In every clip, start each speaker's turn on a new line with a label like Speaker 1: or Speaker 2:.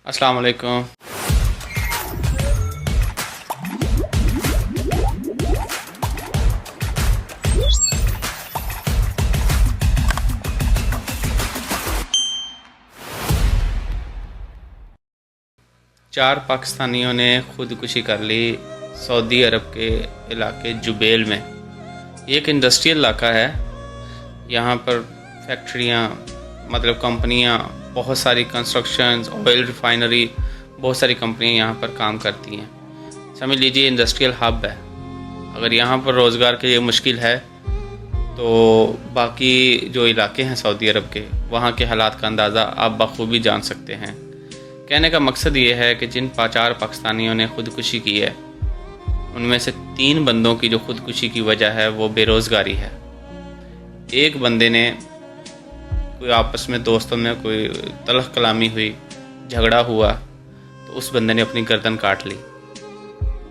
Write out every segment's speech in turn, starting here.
Speaker 1: अस्सलाम वालेकुम। चार पाकिस्तानियों ने खुदकुशी कर ली सऊदी अरब के इलाके जुबैल में। ये एक इंडस्ट्रियल इलाका है। यहाँ पर फैक्ट्रियाँ मतलब कंपनियाँ, बहुत सारी कंस्ट्रक्शंस, ऑयल रिफाइनरी, बहुत सारी कंपनियाँ यहाँ पर काम करती हैं। समझ लीजिए इंडस्ट्रियल हब है। अगर यहाँ पर रोज़गार के लिए मुश्किल है तो बाकी जो इलाके हैं सऊदी अरब के, वहाँ के हालात का अंदाज़ा आप बखूबी जान सकते हैं। कहने का मकसद ये है कि जिन चार पाकिस्तानियों ने ख़ुदकुशी की है, उनमें से 3 बंदों की जो ख़ुदकुशी की वजह है वो बेरोज़गारी है। एक बंदे ने कोई आपस में दोस्तों में कोई तलख़ कलामी हुई, झगड़ा हुआ, तो उस बंदे ने अपनी गर्दन काट ली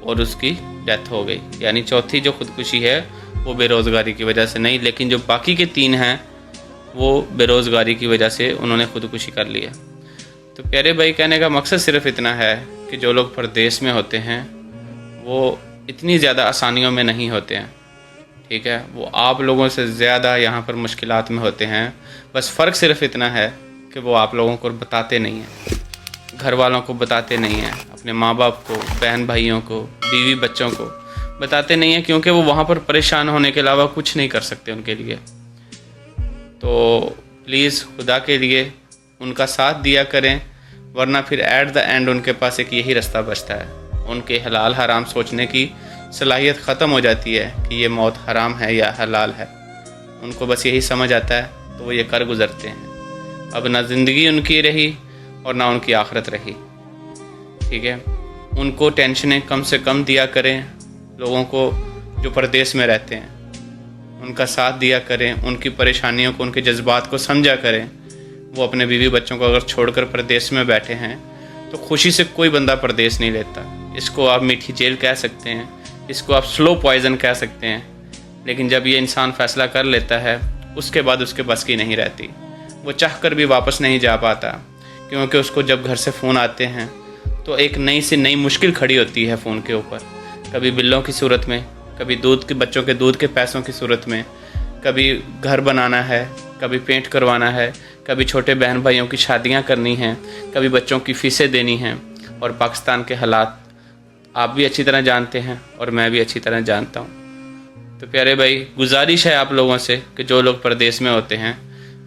Speaker 1: और उसकी डेथ हो गई। यानी चौथी जो ख़ुदकुशी है वो बेरोज़गारी की वजह से नहीं, लेकिन जो बाकी के 3 हैं वो बेरोज़गारी की वजह से उन्होंने ख़ुदकुशी कर ली है। तो प्यारे भाई, कहने का मकसद सिर्फ़ इतना है कि जो लोग परदेश में होते हैं वो इतनी ज़्यादा आसानियों में नहीं होते हैं, ठीक है। वो आप लोगों से ज़्यादा यहाँ पर मुश्किलात में होते हैं। बस फ़र्क सिर्फ़ इतना है कि वो आप लोगों को बताते नहीं हैं, घर वालों को बताते नहीं हैं, अपने माँ बाप को, बहन भाइयों को, बीवी बच्चों को बताते नहीं हैं, क्योंकि वो वहाँ पर परेशान होने के अलावा कुछ नहीं कर सकते उनके लिए। तो प्लीज़ खुदा के लिए उनका साथ दिया करें, वरना फिर एट द एंड उनके पास एक यही रास्ता बचता है। उनके हलाल हराम सोचने की सलाहियत ख़त्म हो जाती है कि ये मौत हराम है या हलाल है। उनको बस यही समझ आता है तो वो ये कर गुज़रते हैं। अब ना ज़िंदगी उनकी रही और ना उनकी आखिरत रही, ठीक है। उनको टेंशनें कम से कम दिया करें। लोगों को जो परदेश में रहते हैं उनका साथ दिया करें, उनकी परेशानियों को, उनके जज्बात को समझा करें। वो अपने बीवी बच्चों को अगर छोड़कर परदेश में बैठे हैं तो खुशी से कोई बंदा परदेश नहीं लेता। इसको आप मीठी जेल कह सकते हैं, इसको आप स्लो पॉइज़न कह सकते हैं, लेकिन जब ये इंसान फ़ैसला कर लेता है उसके बाद उसके बस की नहीं रहती। वो चाह कर भी वापस नहीं जा पाता, क्योंकि उसको जब घर से फ़ोन आते हैं तो एक नई से नई मुश्किल खड़ी होती है फ़ोन के ऊपर। कभी बिलों की सूरत में, कभी दूध के बच्चों के दूध के पैसों की सूरत में, कभी घर बनाना है, कभी पेंट करवाना है, कभी छोटे बहन भाइयों की शादियां करनी हैं, कभी बच्चों की फ़ीसें देनी हैं। और पाकिस्तान के हालात आप भी अच्छी तरह जानते हैं और मैं भी अच्छी तरह जानता हूं। तो प्यारे भाई, गुजारिश है आप लोगों से कि जो लोग परदेश में होते हैं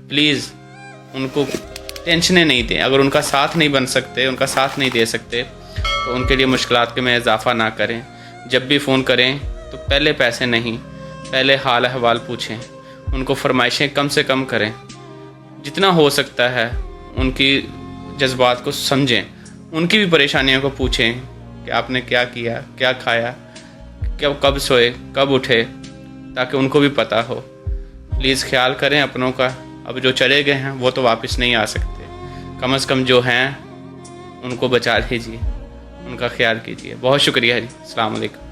Speaker 1: प्लीज़ उनको टेंशनें नहीं दें। अगर उनका साथ नहीं बन सकते, उनका साथ नहीं दे सकते, तो उनके लिए मुश्किलात के में इजाफ़ा ना करें। जब भी फ़ोन करें तो पहले पैसे नहीं, पहले हाल अहवाल पूछें। उनको फरमाइशें कम से कम करें। जितना हो सकता है उनकी जज्बात को समझें, उनकी भी परेशानियों को पूछें कि आपने क्या किया, क्या खाया, क्या कब सोए, कब उठे, ताकि उनको भी पता हो। प्लीज़ ख्याल करें अपनों का। अब जो चले गए हैं वो तो वापस नहीं आ सकते, कम से कम जो हैं उनको बचा लीजिए, उनका ख्याल कीजिए। बहुत शुक्रिया जी। अस्सलाम वालेकुम।